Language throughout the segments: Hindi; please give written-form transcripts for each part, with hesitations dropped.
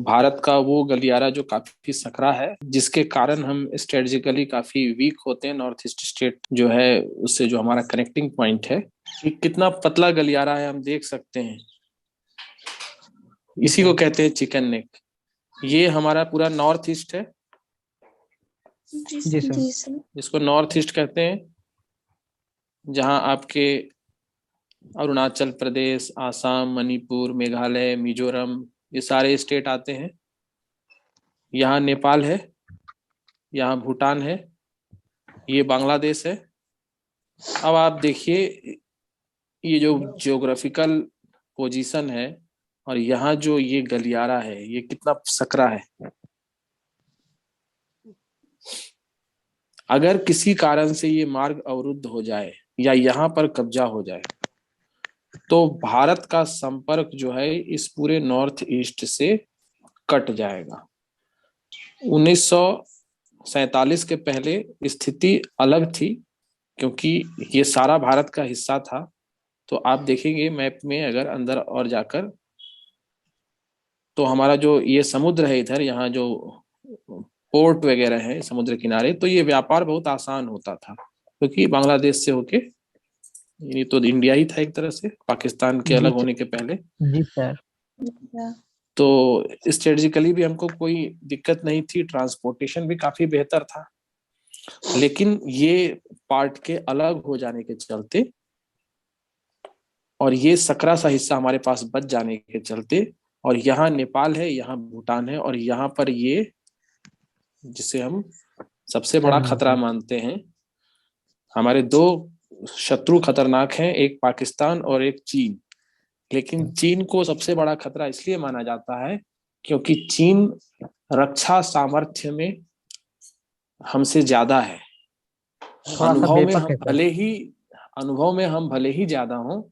भारत का वो गलियारा जो काफी सकरा है, जिसके कारण हम स्ट्रेटेजिकली काफी वीक होते हैं। नॉर्थ ईस्ट स्टेट जो है उससे जो हमारा कनेक्टिंग पॉइंट है, ये कितना पतला गलियारा है हम देख सकते हैं। जी इसी को सर। कहते हैं चिकन नेक। ये हमारा पूरा नॉर्थ ईस्ट है, जी सर। जिसको नॉर्थ ईस्ट कहते हैं, जहाँ आपके अरुणाचल प्रदेश, आसाम, मणिपुर, मेघालय, मिजोरम, ये सारे स्टेट आते हैं। यहाँ नेपाल है, यहाँ भूटान है, ये बांग्लादेश है। अब आप देखिए ये जो जियोग्राफिकल पोजीशन है और यहाँ जो ये गलियारा है, ये कितना सकरा है। अगर किसी कारण से ये मार्ग अवरुद्ध हो जाए या यहाँ पर कब्जा हो जाए, तो भारत का संपर्क जो है इस पूरे नॉर्थ ईस्ट से कट जाएगा। 1947 के पहले स्थिति अलग थी, क्योंकि ये सारा भारत का हिस्सा था। तो आप देखेंगे मैप में अगर अंदर और जाकर, तो हमारा जो ये समुद्र है इधर, यहाँ जो पोर्ट वगैरह है समुद्र किनारे, तो ये व्यापार बहुत आसान होता था, क्योंकि बांग्लादेश से होके, ये तो इंडिया ही था एक तरह से पाकिस्तान के जी अलग सर। होने के पहले। जी सर। तो स्ट्रेटेजिकली भी हमको कोई दिक्कत नहीं थी, ट्रांसपोर्टेशन भी काफी बेहतर था। लेकिन ये पार्ट के अलग हो जाने के चलते और ये सकरा सा हिस्सा हमारे पास बच जाने के चलते, और यहाँ नेपाल है, यहाँ भूटान है, और यहाँ पर ये जिसे हम सबसे बड़ा चाइना खतरा सर। मानते हैं। हमारे दो शत्रु खतरनाक हैं, एक पाकिस्तान और एक चीन। लेकिन चीन को सबसे बड़ा खतरा इसलिए माना जाता है क्योंकि चीन रक्षा सामर्थ्य में हमसे ज्यादा है। थोड़ा सा अनुभव में बेपक हम है सर। भले ही अनुभव में हम भले ही ज्यादा हों,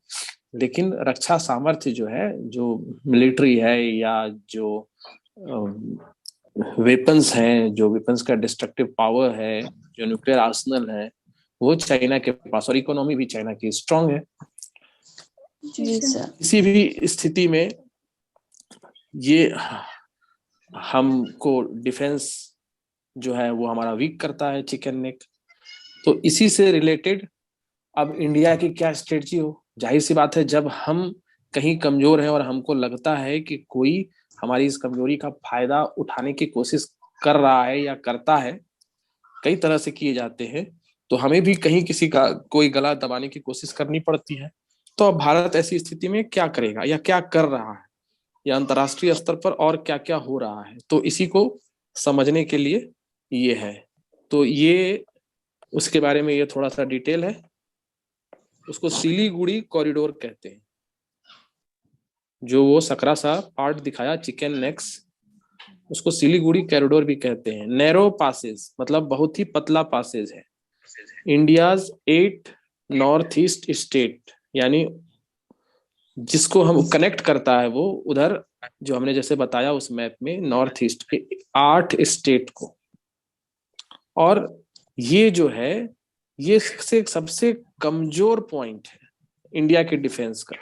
लेकिन रक्षा सामर्थ्य जो है, जो मिलिट्री है या जो वेपन्स हैं, जो वेपन्स का डिस्ट्रक्टिव पावर है, जो न्यूक्लियर आर्सनल है, वो चाइना के पास, और इकोनॉमी भी चाइना की स्ट्रांग है। जी सर। किसी भी स्थिति में ये हमको डिफेंस जो है वो हमारा वीक करता है, चिकन नेक। तो इसी से रिलेटेड अब इंडिया की क्या स्ट्रेटजी हो, जाहिर सी बात है, जब हम कहीं कमजोर हैं और हमको लगता है कि कोई हमारी इस कमजोरी का फायदा उठाने की कोशिश कर रहा है या करता है, कई तरह से किए जाते हैं, तो हमें भी कहीं किसी का कोई गला दबाने की कोशिश करनी पड़ती है। तो अब भारत ऐसी स्थिति में क्या करेगा या क्या कर रहा है, या अंतर्राष्ट्रीय स्तर पर और क्या क्या हो रहा है, तो इसी को समझने के लिए ये है। तो ये उसके बारे में ये थोड़ा सा डिटेल है। उसको सिलीगुड़ी कॉरिडोर कहते हैं, जो वो सकरा सा पार्ट दिखाया चिकन नेक्स, उसको सिलीगुड़ी कॉरिडोर भी कहते हैं। नैरो पासेज मतलब बहुत ही पतला पासेज है। इंडियाज 8 नॉर्थ ईस्ट स्टेट, यानी जिसको हम कनेक्ट करता है वो उधर, जो हमने जैसे बताया उस मैप में, नॉर्थ ईस्ट के 8 स्टेट को। और ये जो है, ये सबसे कमजोर पॉइंट है इंडिया के डिफेंस का।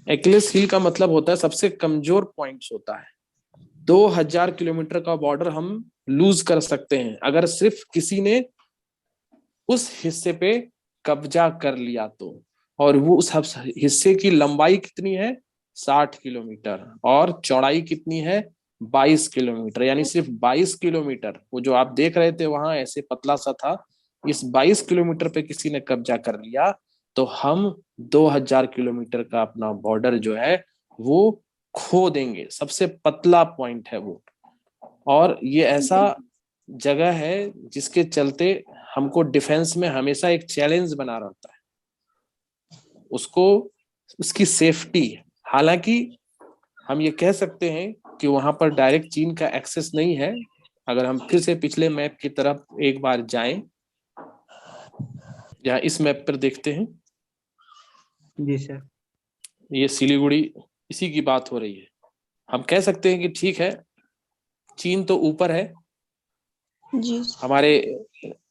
एक्लिस हिल का मतलब होता है सबसे कमजोर पॉइंट्स होता है। 2000 किलोमीटर का बॉर्डर हम लूज कर सकते हैं अगर सिर्फ किसी ने उस हिस्से पे कब्जा कर लिया तो। और वो उस हिस्से की लंबाई कितनी है, 60 किलोमीटर, और चौड़ाई कितनी है, 22 किलोमीटर। यानी सिर्फ 22 किलोमीटर, वो जो आप देख रहे थे वहां ऐसे पतला सा था, इस 22 किलोमीटर पे किसी ने कब्जा कर लिया तो हम 2000 किलोमीटर का अपना बॉर्डर जो है वो खो देंगे। सबसे पतला पॉइंट है वो। और ये ऐसा जगह है जिसके चलते हमको डिफेंस में हमेशा एक चैलेंज बना रहता है उसको, उसकी सेफ्टी। हालांकि हम ये कह सकते हैं कि वहां पर डायरेक्ट चीन का एक्सेस नहीं है। अगर हम फिर से पिछले मैप की तरफ एक बार जाएं, या इस मैप पर देखते हैं, जी सर। ये सिलीगुड़ी, इसी की बात हो रही है। हम कह सकते हैं कि ठीक है, चीन तो ऊपर है, जी हमारे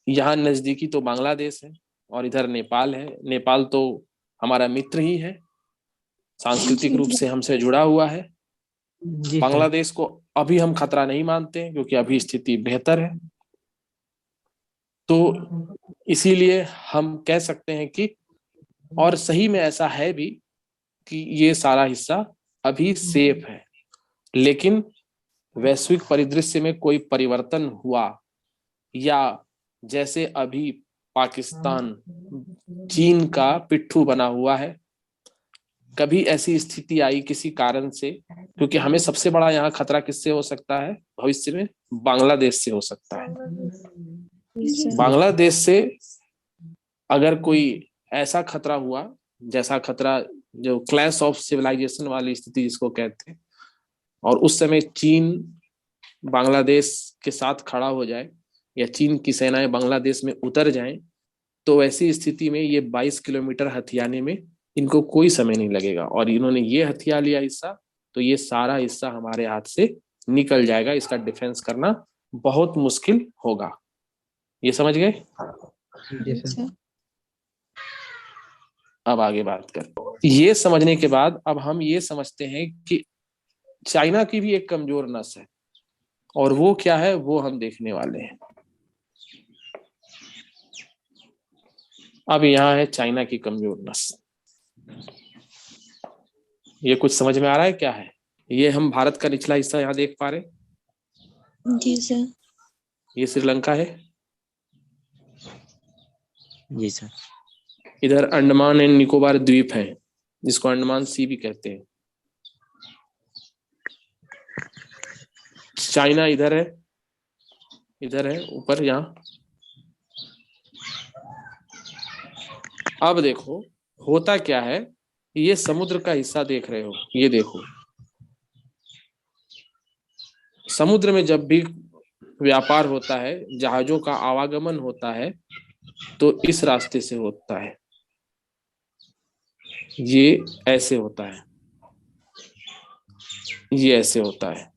यहाँ नजदीकी तो बांग्लादेश है, और इधर नेपाल है। नेपाल तो हमारा मित्र ही है, सांस्कृतिक रूप जी से हमसे जुड़ा हुआ है। जी सर। बांग्लादेश को अभी हम खतरा नहीं मानते हैं क्योंकि अभी स्थिति बेहतर है। तो इसीलिए हम कह सकते हैं कि, और सही में ऐसा है भी, कि ये सारा हिस्सा अभी सेफ है। लेकिन वैश्विक परिदृश्य में कोई परिवर्तन हुआ, या जैसे अभी पाकिस्तान चीन का पिट्ठू बना हुआ है, कभी ऐसी स्थिति आई किसी कारण से, क्योंकि हमें सबसे बड़ा यहाँ खतरा किससे हो सकता है भविष्य में? बांग्लादेश से हो सकता है। जी सर। बांग्लादेश से अगर कोई ऐसा खतरा हुआ, जैसा खतरा जो क्लैश ऑफ सिविलाइजेशन वाली स्थिति जिसको कहते हैं, और उस समय चीन बांग्लादेश के साथ खड़ा हो जाए, या चीन की सेनाएं बांग्लादेश में उतर जाएं, तो ऐसी स्थिति में ये 22 किलोमीटर हथियाने में इनको कोई समय नहीं लगेगा, और इन्होंने ये हथिया लिया हिस्सा, तो ये सारा हिस्सा हमारे हाथ से निकल जाएगा। इसका डिफेंस करना बहुत मुश्किल होगा। ये समझ गए? जी सर। अब आगे बात करते। ये समझने के बाद अब हम ये समझते हैं कि चाइना की भी एक कमजोर नस है, और वो क्या है वो हम देखने वाले हैं। अब यहाँ है चाइना की कमजोर नस। ये कुछ समझ में आ रहा है क्या है? ये हम भारत का निचला हिस्सा यहाँ देख पा रहे। जी सर। ये श्रीलंका है। जी सर। इधर अंडमान एंड निकोबार द्वीप है, जिसको अंडमान सी भी कहते हैं। चाइना इधर है, इधर है ऊपर यहाँ। अब देखो होता क्या है, ये समुद्र का हिस्सा देख रहे हो, ये देखो समुद्र में जब भी व्यापार होता है, जहाजों का आवागमन होता है, तो इस रास्ते से होता है। ये ऐसे होता है, ये ऐसे होता है,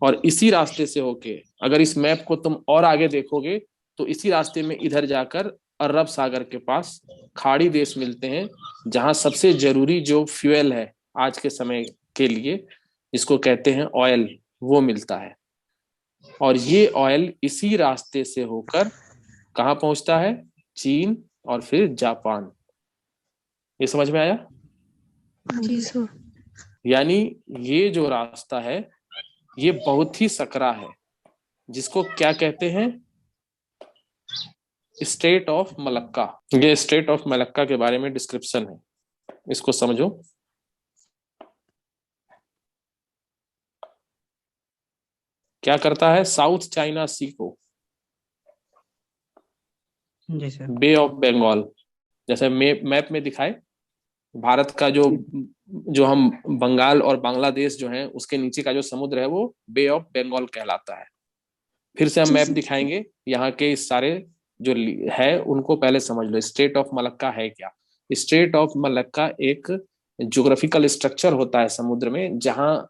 और इसी रास्ते से होके अगर इस मैप को तुम और आगे देखोगे तो इसी रास्ते में इधर जाकर अरब सागर के पास खाड़ी देश मिलते हैं, जहां सबसे जरूरी जो फ्यूल है आज के समय के लिए, जिसको कहते हैं ऑयल, वो मिलता है। और ये ऑयल इसी रास्ते से होकर कहाँ पहुंचता है? चीन और फिर जापान। ये समझ में आया? जी सर। यानी ये जो रास्ता है ये बहुत ही सकरा है, जिसको क्या कहते हैं? State of Malacca. ये स्टेट ऑफ मलक्का के बारे में डिस्क्रिप्शन है, इसको समझो। क्या करता है? साउथ चाइना सी को जी सर। बे ऑफ बंगाल, जैसे मैप में दिखाए, भारत का जो हम बंगाल और बांग्लादेश जो है उसके नीचे का जो समुद्र है वो बे ऑफ बंगाल कहलाता है। फिर से हम मैप दिखाएंगे, यहाँ के इस सारे जो है उनको पहले समझ लो। स्टेट ऑफ मलक्का है क्या? स्टेट ऑफ मलक्का एक ज्योग्राफिकल स्ट्रक्चर होता है समुद्र में, जहाँ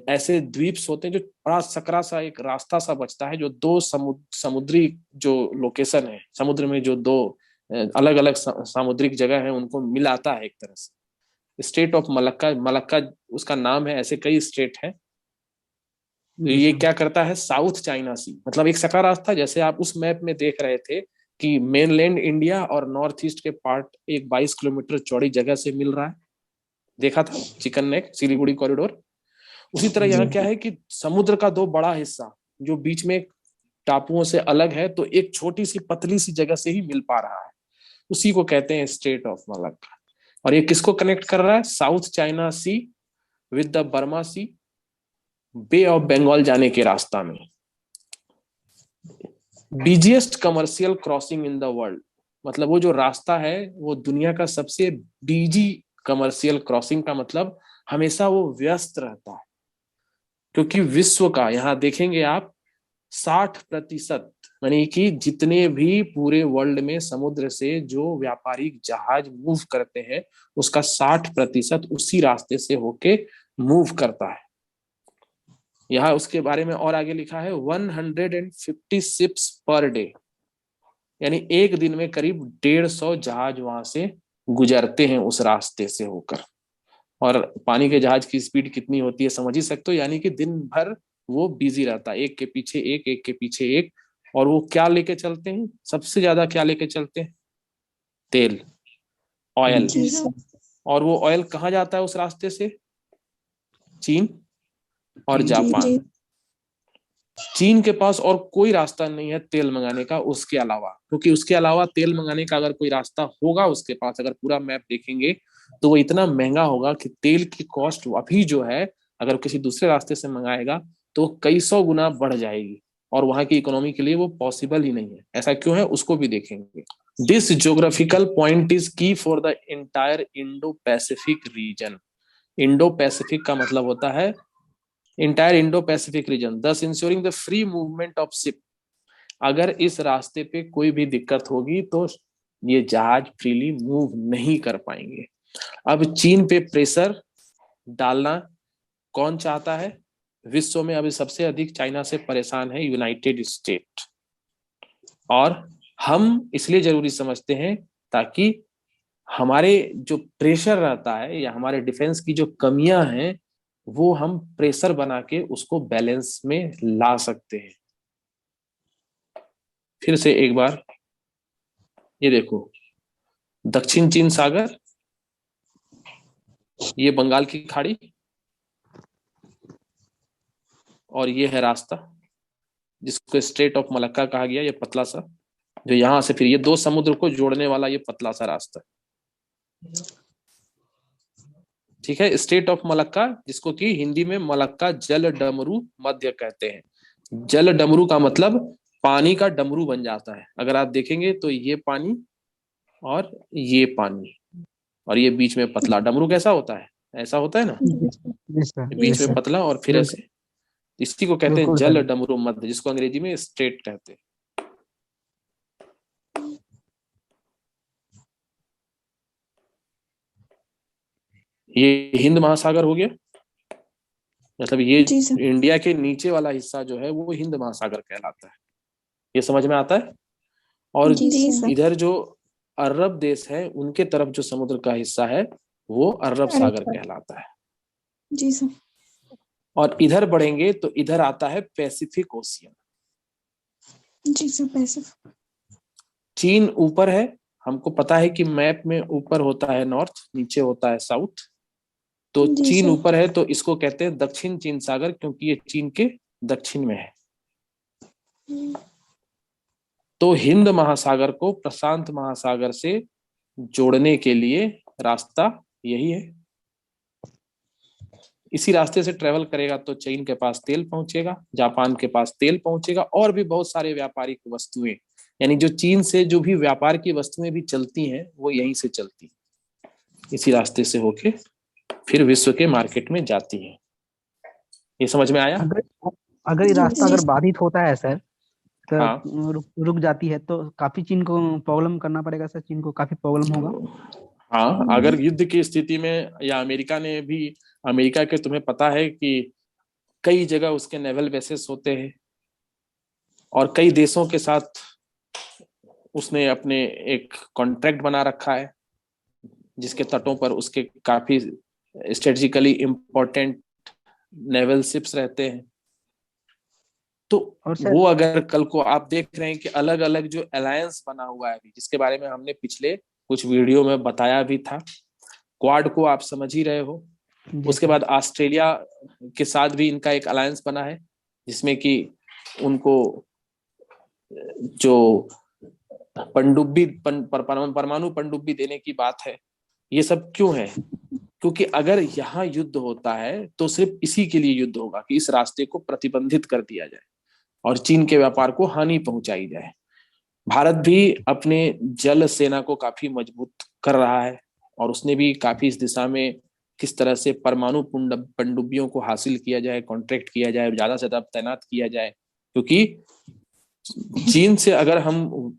ऐसे द्वीप्स होते हैं, जो बड़ा सकरा सा एक रास्ता सा बचता है, जो दो समुद्री जो लोकेशन है समुद्र में, जो दो अलग अलग सामुद्रिक जगह है, उनको मिलाता है एक तरह से। स्टेट ऑफ मलक्का, मलक्का उसका नाम है, ऐसे कई स्टेट है। तो ये क्या करता है? साउथ चाइना सी, मतलब एक सकरा रास्ता, जैसे आप उस मैप में देख रहे थे कि मेनलैंड इंडिया और नॉर्थ ईस्ट के पार्ट एक 22 किलोमीटर चौड़ी जगह से मिल रहा है, देखा था चिकन नेक सिलीगुड़ी कॉरिडोर। उसी तरह यहाँ क्या है कि समुद्र का दो बड़ा हिस्सा जो बीच में टापुओं से अलग है, तो एक छोटी सी पतली सी जगह से ही मिल पा रहा है, उसी को कहते हैं स्टेट ऑफ मलक्का। और ये किसको कनेक्ट कर रहा है? South China Sea with the Burma Sea, Bay of Bengal जाने के रास्ता में। Busiest commercial crossing in the world, मतलब वो जो रास्ता है वो दुनिया का सबसे बिजी कमर्शियल क्रॉसिंग का मतलब हमेशा वो व्यस्त रहता है, क्योंकि विश्व का, यहाँ देखेंगे आप, 60%, यानी कि जितने भी पूरे वर्ल्ड में समुद्र से जो व्यापारिक जहाज मूव करते हैं उसका 60% उसी रास्ते से होके मूव करता है। यहाँ उसके बारे में और आगे लिखा है 150 शिप्स पर डे, यानी एक दिन में करीब 150 जहाज वहां से गुजरते हैं उस रास्ते से होकर। और पानी के जहाज की स्पीड कितनी होती है समझ ही सकते हो, यानी कि दिन भर वो बिजी रहता है, एक के पीछे एक, एक के पीछे एक। और वो क्या लेके चलते हैं, सबसे ज्यादा क्या लेके चलते हैं? तेल, ऑयल। जी सर। और वो ऑयल कहाँ जाता है उस रास्ते से? चीन और जी जी जापान। जी चीन के पास और कोई रास्ता नहीं है तेल मंगाने का उसके अलावा, क्योंकि उसके अलावा तेल मंगाने का अगर कोई रास्ता होगा उसके पास, अगर पूरा मैप देखेंगे तो वो इतना महंगा होगा कि तेल की कॉस्ट अभी जो है, अगर किसी दूसरे रास्ते से मंगाएगा तो कई सौ गुना बढ़ जाएगी, और वहां की इकोनॉमी के लिए वो पॉसिबल ही नहीं है। ऐसा क्यों है उसको भी देखेंगे। दिस ज्योग्राफिकल पॉइंट इज की for the entire Indo Pacific region. Indo Pacific का मतलब होता है इंटायर इंडो पैसिफिक रीजन, दस ensuring the free movement of ship. अगर इस रास्ते पे कोई भी दिक्कत होगी तो ये जहाज फ्रीली मूव नहीं कर पाएंगे। अब चीन पे प्रेशर डालना कौन चाहता है? विश्व में अभी सबसे अधिक चाइना से परेशान है यूनाइटेड स्टेट। और हम इसलिए जरूरी समझते हैं ताकि हमारे जो प्रेशर रहता है या हमारे डिफेंस की जो कमियां हैं वो हम प्रेशर बना के उसको बैलेंस में ला सकते हैं। फिर से एक बार ये देखो, दक्षिण चीन सागर, ये बंगाल की खाड़ी, और ये है रास्ता जिसको स्ट्रेट ऑफ मलक्का कहा गया, ये पतला सा, जो यहां से फिर ये दो समुद्र को जोड़ने वाला ये पतला सा रास्ता। ठीक है, स्टेट ऑफ मलक्का, जिसको कि हिंदी में मलक्का जल डमरू मध्य कहते हैं। जल डमरू का मतलब पानी का डमरू बन जाता है। अगर आप देखेंगे तो ये पानी और ये पानी, और ये बीच में पतला, डमरू कैसा होता है? ऐसा होता है ना, जी सर। जी बीच में सर। पतला और फिर बिल्कुल ऐसे। इसी को कहते हैं बिल्कुल जल सर। डमरू मध्य, जिसको अंग्रेजी में स्ट्रेट कहते हैं। ये हिंद महासागर हो गया, मतलब ये जी सर। इंडिया के नीचे वाला हिस्सा जो है वो हिंद महासागर कहलाता है। ये समझ में आता है? और जी सर। इधर जो अरब देश है उनके तरफ जो समुद्र का हिस्सा है वो अरब सागर कहलाता है। जी सर। और इधर बढ़ेंगे तो इधर आता है पैसिफिक ओशियन। जी सर। पैसिफिक। चीन ऊपर है, हमको पता है कि मैप में ऊपर होता है नॉर्थ, नीचे होता है साउथ। तो जी चीन सर। ऊपर है तो इसको कहते हैं दक्षिण चीन सागर, क्योंकि ये चीन के दक्षिण में है। तो हिंद महासागर को प्रशांत महासागर से जोड़ने के लिए रास्ता यही है। इसी रास्ते से ट्रेवल करेगा तो चीन के पास तेल पहुंचेगा, जापान के पास तेल पहुंचेगा, और भी बहुत सारे व्यापारिक वस्तुएं, यानी जो चीन से जो भी व्यापार की वस्तुएं भी चलती हैं वो यहीं से चलती हैं, इसी रास्ते से होके फिर विश्व के मार्केट में जाती हैं। ये समझ में आया? अगर अगर ये रास्ता जी अगर सर। बाधित होता है सर, हाँ। तो रुक जाती है तो काफी चीन को प्रॉब्लम करना पड़ेगा सर, चीन को काफी प्रॉब्लम होगा। हाँ, अगर युद्ध की स्थिति में, या अमेरिका ने भी, अमेरिका के तुम्हें पता है कि कई जगह उसके नेवल बेसेस होते हैं, और कई देशों के साथ उसने अपने एक कॉन्ट्रैक्ट बना रखा है जिसके तटों पर उसके काफी स्ट्रेटेजिकली इंपॉर्टेंट नेवल शिप्स रहते हैं। तो और सर। वो अगर कल को आप देख रहे हैं कि अलग अलग जो अलायंस बना हुआ है अभी, जिसके बारे में हमने पिछले कुछ वीडियो में बताया भी था, क्वाड को आप समझ ही रहे हो। जी उसके सर। बाद ऑस्ट्रेलिया के साथ भी इनका एक अलायंस बना है, जिसमें कि उनको जो पनडुब्बी परमाणु पनडुब्बी देने की बात है। ये सब क्यों है? क्योंकि अगर यहाँ युद्ध होता है तो सिर्फ इसी के लिए युद्ध होगा कि इस रास्ते को प्रतिबंधित कर दिया जाए और चीन के व्यापार को हानि पहुंचाई जाए। भारत भी अपने जल सेना को काफी मजबूत कर रहा है, और उसने भी काफी इस दिशा में किस तरह से परमाणु पनडुब्बियों को हासिल किया जाए, कॉन्ट्रैक्ट किया जाए, ज्यादा से ज्यादा तैनात किया जाए। क्योंकि चीन से अगर हम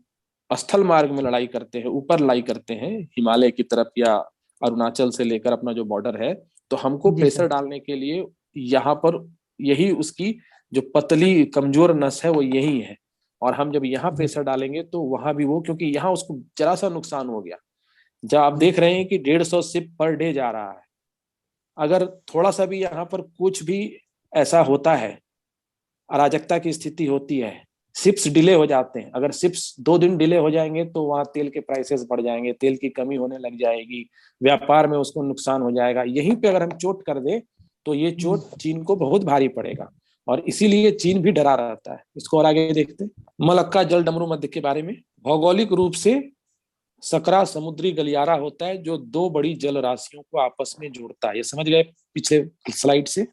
स्थल मार्ग में लड़ाई करते हैं, ऊपर लड़ाई करते हैं हिमालय की तरफ या अरुणाचल से लेकर अपना जो बॉर्डर है, तो हमको जी प्रेशर सर। डालने के लिए यहाँ पर यही उसकी जो पतली कमजोर नस है वो यही है। और हम जब यहाँ जी प्रेशर डालेंगे तो वहां भी वो, क्योंकि यहाँ उसको जरा सा नुकसान हो गया, जब आप जी देख रहे हैं कि 150 शिप पर डे जा रहा है, अगर थोड़ा सा भी यहाँ पर कुछ भी ऐसा होता है, अराजकता की स्थिति होती है, शिप्स डिले हो जाते हैं, अगर शिप्स 2 दिन डिले हो जाएंगे तो वहां तेल के प्राइसेस बढ़ जाएंगे, तेल की कमी होने लग जाएगी, व्यापार में उसको नुकसान हो जाएगा। यहीं पे अगर हम चोट कर दे तो ये चोट चीन को बहुत भारी पड़ेगा, और इसीलिए चीन भी डरा रहता है। इसको और आगे देखते हैं, मलक्का जल डमरू मध्य के बारे में। भौगोलिक रूप से सकरा समुद्री गलियारा होता है जो 2 बड़ी जल राशियों को आपस में जोड़ता है। ये समझ गए पिछले स्लाइड से?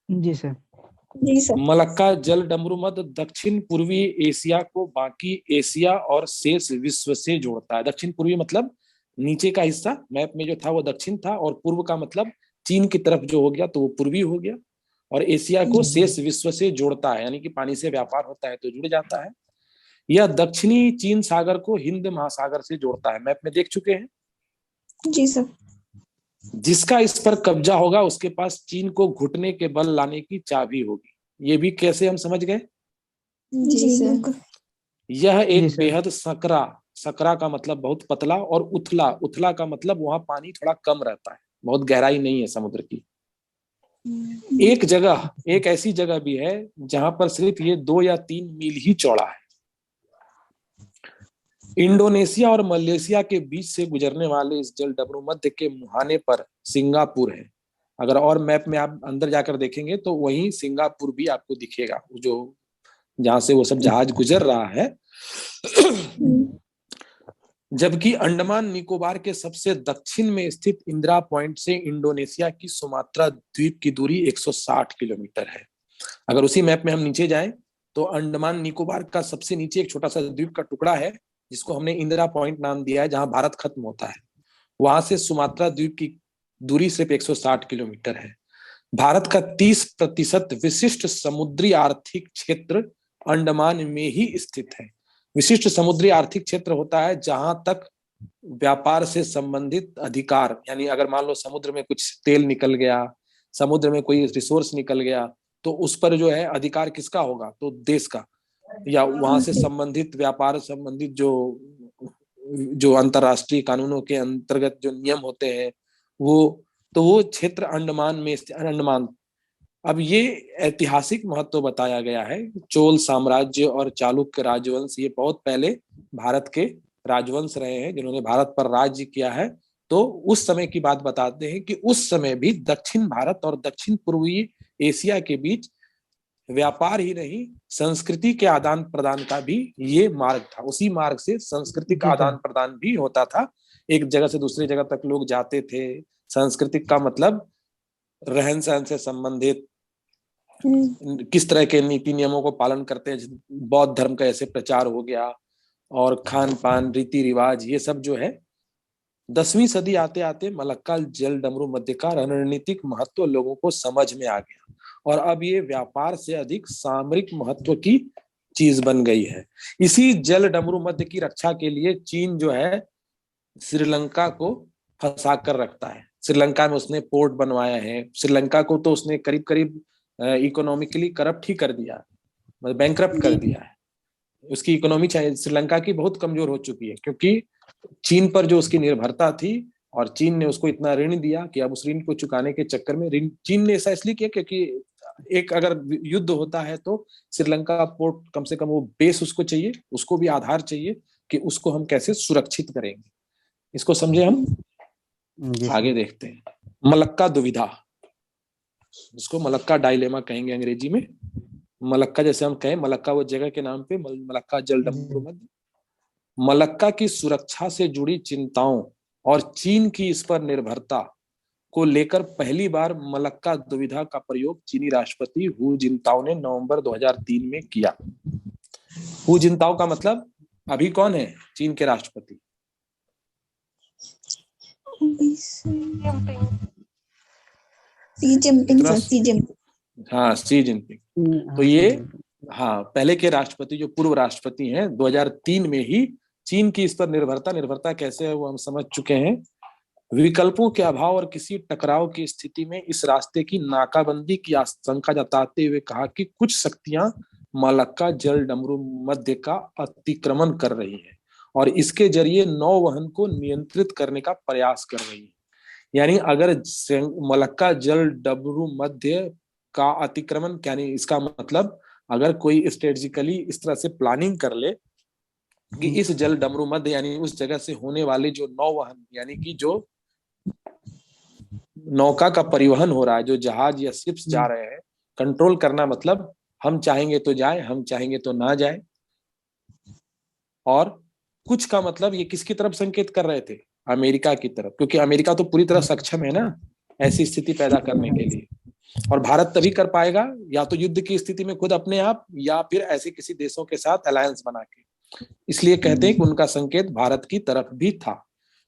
जी सर। जी सर। मलक्का जल डमरू मध्य दक्षिण पूर्वी एशिया को बाकी एशिया और शेष विश्व से जोड़ता है। दक्षिण पूर्वी मतलब नीचे का हिस्सा मैप में जो था वो दक्षिण था, और पूर्व का मतलब चीन की तरफ जो हो गया तो वो पूर्वी हो गया, और एशिया को शेष विश्व से जोड़ता है, यानी कि पानी से व्यापार होता है तो जुड़ जाता है। यह दक्षिणी चीन सागर को हिंद महासागर से जोड़ता है, मैप में देख चुके हैं। जी सर। जिसका इस पर कब्जा होगा उसके पास चीन को घुटने के बल लाने की चाबी होगी। ये भी कैसे हम समझ गए? जी सर। यह जी एक सर। बेहद सकरा, सकरा का मतलब बहुत पतला, और उथला, उथला का मतलब वहां पानी थोड़ा कम रहता है, बहुत गहराई नहीं है समुद्र की। एक जगह, एक ऐसी जगह भी है जहां पर सिर्फ ये 2 या 3 मील ही चौड़ा है। इंडोनेशिया और मलेशिया के बीच से गुजरने वाले इस जल डमरू मध्य के मुहाने पर सिंगापुर है। अगर और मैप में आप अंदर जाकर देखेंगे तो वहीं सिंगापुर भी आपको दिखेगा, जो जहां से वो सब जहाज गुजर रहा है। जबकि अंडमान निकोबार के सबसे दक्षिण में स्थित इंदिरा पॉइंट से इंडोनेशिया की सुमात्रा द्वीप की दूरी 160 किलोमीटर है। अगर उसी मैप में हम नीचे जाएं तो अंडमान निकोबार का सबसे नीचे एक छोटा सा द्वीप का टुकड़ा है जिसको हमने इंदिरा पॉइंट नाम दिया है, जहां भारत खत्म होता है। वहां से सुमात्रा द्वीप की दूरी सिर्फ 160 किलोमीटर है। भारत का 30% विशिष्ट समुद्री आर्थिक क्षेत्र अंडमान में ही स्थित है। विशिष्ट समुद्री आर्थिक क्षेत्र होता है जहां तक व्यापार से संबंधित अधिकार, यानी अगर मान लो समुद्र में कुछ तेल निकल गया, समुद्र में कोई रिसोर्स निकल गया, तो उस पर जो है अधिकार किसका होगा? तो देश का, या वहां से संबंधित व्यापार संबंधित जो जो अंतरराष्ट्रीय कानूनों के अंतर्गत जो नियम होते हैं वो, तो वो क्षेत्र अंडमान में, अंडमान। अब ये ऐतिहासिक महत्व बताया गया है। चोल साम्राज्य और चालुक्य राजवंश ये बहुत पहले भारत के राजवंश रहे हैं जिन्होंने भारत पर राज्य किया है। तो उस समय की बात बताते हैं कि उस समय भी दक्षिण भारत और दक्षिण पूर्वी एशिया के बीच व्यापार ही नहीं, संस्कृति के आदान प्रदान का भी ये मार्ग था। उसी मार्ग से सांस्कृतिक आदान प्रदान भी होता था। एक जगह से दूसरी जगह तक लोग जाते थे। सांस्कृतिक का मतलब रहन सहन से संबंधित, किस तरह के नीति नियमों को पालन करते हैं, बौद्ध धर्म का ऐसे प्रचार हो गया, और खान पान रीति रिवाज ये सब जो है। 10वीं सदी आते आते मलक्का जल डमरू मध्य का रणनीतिक महत्व लोगों को समझ में आ गया, और अब ये व्यापार से अधिक सामरिक महत्व की चीज बन गई है। इसी जल डमरू मध्य की रक्षा के लिए चीन जो है श्रीलंका को फंसा कर रखता है। श्रीलंका में उसने पोर्ट बनवाया है। श्रीलंका को तो उसने करीब करीब इकोनॉमिकली करप्ट ही कर दिया, मतलब बैंकरप्ट कर दिया है। उसकी इकोनॉमी चाहे श्रीलंका की बहुत कमजोर हो चुकी है, क्योंकि चीन पर जो उसकी निर्भरता थी, और चीन ने उसको इतना ऋण दिया कि अब उस ऋण को चुकाने के चक्कर में चीन ने ऐसा इसलिए किया क्योंकि एक अगर युद्ध होता है तो श्रीलंका पोर्ट, कम से कम वो बेस उसको चाहिए, उसको भी आधार चाहिए कि उसको हम कैसे सुरक्षित करेंगे। इसको समझे हम? आगे देखते हैं। मलक्का दुविधा, जिसको मलक्का डायलेमा कहेंगे अंग्रेजी में। मलक्का जैसे हम कहें, मलक्का वो जगह के नाम पे, मलक्का जल डमरू मध्य। मलक्का की सुरक्षा से जुड़ी चिंताओं और चीन की इस पर निर्भरता को लेकर पहली बार मलक्का दुविधा का प्रयोग चीनी राष्ट्रपति हु जिनताओ ने नवंबर 2003 में किया। हु जिनताओ का मतलब अभी कौन है चीन के राष्ट्रपति? सी जिनपिंग सर, सी जिनपिंग। हाँ, सी जिनपिंग। तो ये हाँ पहले के राष्ट्रपति, जो पूर्व राष्ट्रपति हैं, 2003 में ही चीन की इस पर निर्भरता कैसे है वो हम समझ चुके हैं। विकल्पों के अभाव और किसी टकराव की स्थिति में इस रास्ते की नाकाबंदी की आशंका जताते हुए कहा कि कुछ शक्तियां मलक्का जल डमरू मध्य का अतिक्रमण कर रही हैं और इसके जरिए नौवहन को नियंत्रित करने का प्रयास कर रही है। यानी अगर मलक्का जल डमरू मध्य का अतिक्रमण, यानी इसका मतलब अगर कोई स्ट्रेटेजिकली इस तरह से प्लानिंग कर ले कि इस जल डमरू मध्य यानी उस जगह से होने वाले जो नौवहन यानी कि जो नौका का परिवहन हो रहा है, जो जहाज या शिप्स जा रहे हैं, कंट्रोल करना, मतलब हम चाहेंगे तो जाए, हम चाहेंगे तो ना जाए। और कुछ का मतलब ये किसकी तरफ संकेत कर रहे थे? अमेरिका की तरफ, क्योंकि अमेरिका तो पूरी तरह सक्षम है ना ऐसी स्थिति पैदा करने के लिए। और भारत तभी कर पाएगा या तो युद्ध की स्थिति में खुद अपने आप, या फिर ऐसे किसी देशों के साथ अलायंस बना के। इसलिए कहते हैं कि उनका संकेत भारत की तरफ भी था,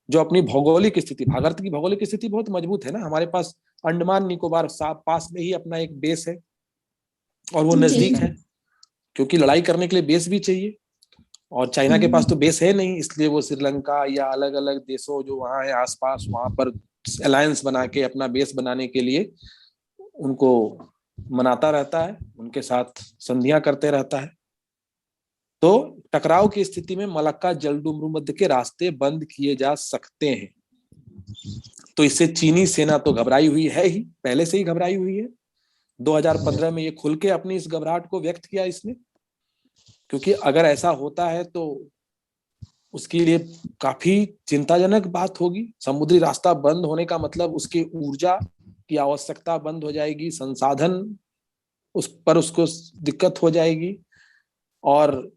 जो अपनी भौगोलिक स्थिति, भारत की भौगोलिक स्थिति बहुत मजबूत है ना, हमारे पास अंडमान निकोबार पास में ही अपना एक बेस है और वो नजदीक है, क्योंकि लड़ाई करने के लिए बेस भी चाहिए। और चाइना के पास तो बेस है नहीं, इसलिए वो श्रीलंका या अलग अलग देशों जो वहां है आसपास, वहां पर अलायंस बना के अपना बेस बनाने के लिए उनको मनाता रहता है, उनके साथ संधियां करते रहता है। तो टकराव की स्थिति में मलक्का जलडमरू मध्य के रास्ते बंद किए जा सकते हैं। तो इससे चीनी सेना तो घबराई हुई है ही, पहले से ही घबराई हुई है। 2015 में ये खुल के अपनी इस घबराहट को व्यक्त किया इसने, क्योंकि अगर ऐसा होता है तो उसके लिए काफी चिंताजनक बात होगी। समुद्री रास्ता बंद होने का मतलब उसकी ऊर्जा की आवश्यकता बंद हो जाएगी, संसाधन उस पर उसको दिक्कत हो जाएगी, और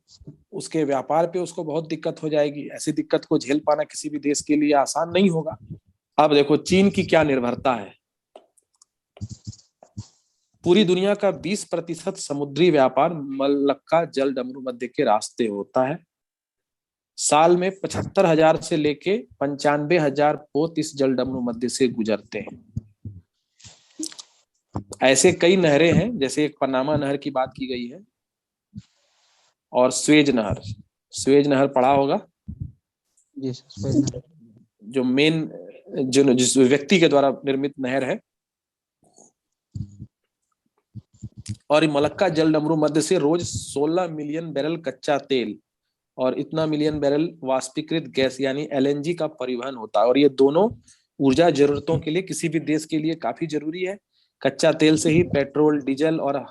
उसके व्यापार पे उसको बहुत दिक्कत हो जाएगी। ऐसी दिक्कत को झेल पाना किसी भी देश के लिए आसान नहीं होगा। अब देखो चीन की क्या निर्भरता है। पूरी दुनिया का 20% समुद्री व्यापार मलक्का जल डमरू मध्य के रास्ते होता है। साल में 75,000 से लेके 95,000 पोत इस जल डमरू मध्य से गुजरते हैं। ऐसे कई नहरें हैं, जैसे एक पनामा नहर की बात की गई है, और स्वेज नहर पढ़ा होगा, जो मेन जो जिस व्यक्ति के द्वारा निर्मित नहर है। और मलक्का जल डमरू मध्य से रोज 16 मिलियन बैरल कच्चा तेल और इतना मिलियन बैरल वाष्पीकृत गैस यानी एलएनजी का परिवहन होता है। और ये दोनों ऊर्जा जरूरतों के लिए किसी भी देश के लिए काफी जरूरी है। कच्चा तेल से ही पेट्रोल, डीजल और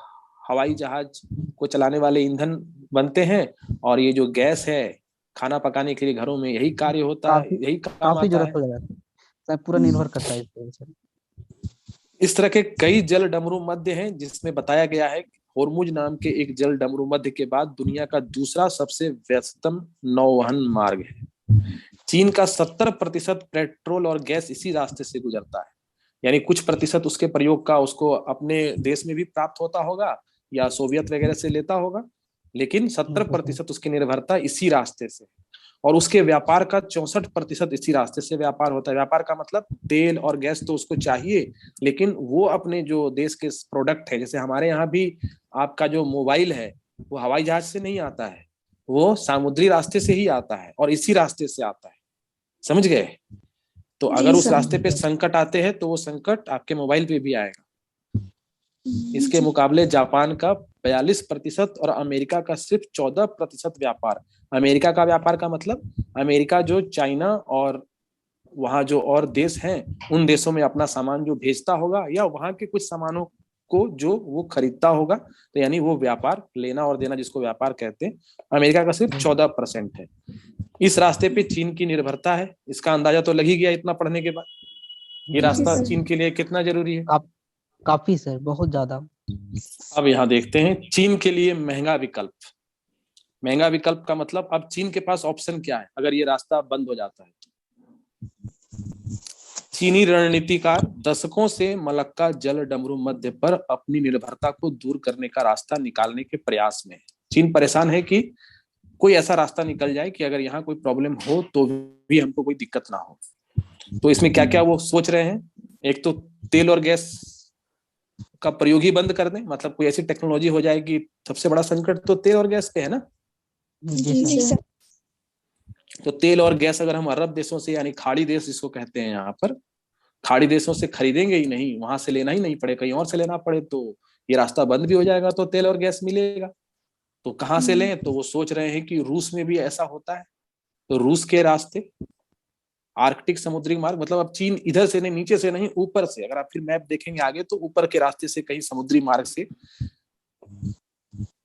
हवाई जहाज को चलाने वाले ईंधन बनते हैं, और ये जो गैस है खाना पकाने के लिए घरों में यही कार्य होता है, यही काम काफी आता जरूरत है। हो जाता है, पूरा निर्भर करता है इस पे सर। इस तरह के कई जल डमरू मध्य हैं, जिसमें बताया गया है कि होर्मुज नाम के एक जल डमरू मध्य के बाद दुनिया का दूसरा सबसे व्यस्तम नौवहन मार्ग है। चीन का 70% पेट्रोल और गैस इसी रास्ते से गुजरता है, यानी कुछ प्रतिशत उसके प्रयोग का उसको अपने देश में भी प्राप्त होता होगा या सोवियत वगैरह से लेता होगा, लेकिन 70% उसकी निर्भरता इसी रास्ते से। और उसके व्यापार का 64% इसी रास्ते से व्यापार होता है। व्यापार का मतलब तेल और गैस तो उसको चाहिए, लेकिन वो अपने जो देश के प्रोडक्ट है, जैसे हमारे यहाँ भी आपका जो मोबाइल है वो हवाई जहाज से नहीं आता है, वो समुद्री रास्ते से ही आता है और इसी रास्ते से आता है। समझ गए? तो अगर उस रास्ते पे संकट आते हैं तो वो संकट आपके मोबाइल पे भी आएगा। इसके मुकाबले जापान का 42% और अमेरिका का सिर्फ 14% व्यापार। अमेरिका का व्यापार का मतलब अमेरिका जो चाइना और वहां जो और देश हैं उन देशों में अपना सामान जो भेजता होगा या वहां के कुछ सामानों को जो वो खरीदता होगा, तो यानी वो व्यापार, लेना और देना जिसको व्यापार कहते हैं, अमेरिका का सिर्फ 14% है। इस रास्ते पे चीन की निर्भरता है। इसका अंदाजा तो लग ही गया इतना पढ़ने के बाद, ये रास्ता चीन के लिए कितना जरूरी है। काफी सर, बहुत ज्यादा। अब यहाँ देखते हैं चीन के लिए महंगा विकल्प। महंगा विकल्प का मतलब अब चीन के पास ऑप्शन क्या है अगर ये रास्ता बंद हो जाता है। चीनी रणनीतिकार दशकों से मलक्का जल डमरू मध्य पर अपनी निर्भरता को दूर करने का रास्ता निकालने के प्रयास में है। चीन परेशान है कि कोई ऐसा रास्ता निकल जाए कि अगर यहाँ कोई प्रॉब्लम हो तो भी हमको कोई दिक्कत ना हो। तो इसमें क्या क्या वो सोच रहे हैं, एक तो तेल और गैस का प्रयोग ही बंद कर दें, मतलब कोई ऐसी टेक्नोलॉजी हो जाए कि सबसे बड़ा संकट तो तेल और गैस पे है ना। जी सर। तो तेल और गैस अगर हम अरब देशों से, यानी खाड़ी देश जिसको कहते हैं यहाँ पर, खाड़ी देशों से खरीदेंगे ही नहीं, वहां से लेना ही नहीं पड़े, कहीं और से लेना पड़े, तो ये रास्ता बंद भी हो जाएगा तो तेल और गैस मिलेगा। तो कहाँ से लें? तो वो सोच रहे हैं कि रूस में भी ऐसा होता है, तो रूस के रास्ते आर्कटिक समुद्री मार्ग मतलब अब चीन इधर से नहीं, नीचे से नहीं, ऊपर से, अगर आप फिर मैप देखेंगे आगे तो ऊपर के रास्ते से कहीं समुद्री मार्ग से,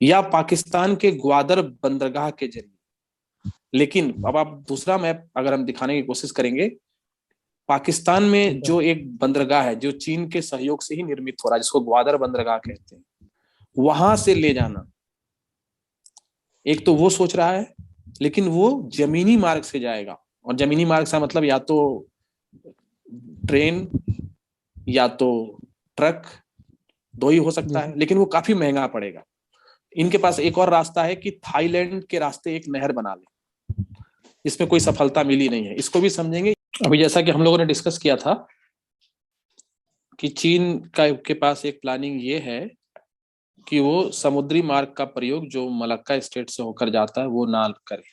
या पाकिस्तान के ग्वादर बंदरगाह के जरिए। लेकिन अब आप दूसरा मैप अगर हम दिखाने की कोशिश करेंगे, पाकिस्तान में जो एक बंदरगाह है जो चीन के सहयोग से ही निर्मित हो रहा है, जिसको ग्वादर बंदरगाह कहते हैं, वहां से ले जाना, एक तो वो सोच रहा है, लेकिन वो जमीनी मार्ग से जाएगा। और जमीनी मार्ग से मतलब या तो ट्रेन या तो ट्रक, दो ही हो सकता है, लेकिन वो काफी महंगा पड़ेगा। इनके पास एक और रास्ता है कि थाईलैंड के रास्ते एक नहर बना ले, इसमें कोई सफलता मिली नहीं है, इसको भी समझेंगे। अभी जैसा कि हम लोगों ने डिस्कस किया था कि चीन के पास एक प्लानिंग ये है कि वो समुद्री मार्ग का प्रयोग जो मलक्का स्टेट से होकर जाता है वो ना करे,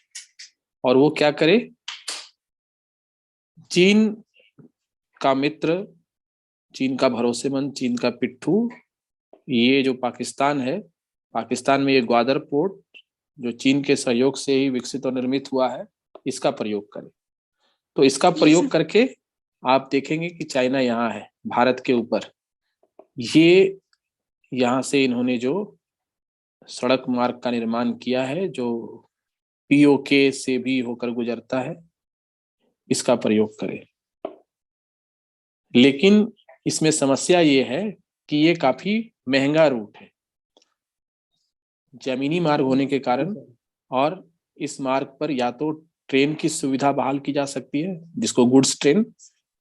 और वो क्या करे, चीन का मित्र, चीन का भरोसेमंद, चीन का पिट्ठू, ये जो पाकिस्तान है, पाकिस्तान में ये ग्वादर पोर्ट जो चीन के सहयोग से ही विकसित और निर्मित हुआ है, इसका प्रयोग करे। तो इसका प्रयोग करके आप देखेंगे कि चाइना यहाँ है भारत के ऊपर, ये यहाँ से इन्होंने जो सड़क मार्ग का निर्माण किया है जो पीओके से भी होकर गुजरता है, इसका प्रयोग करें। लेकिन इसमें समस्या ये है कि ये काफी महंगा रूट है जमीनी मार्ग होने के कारण, और इस मार्ग पर या तो ट्रेन की सुविधा बहाल की जा सकती है जिसको गुड्स ट्रेन,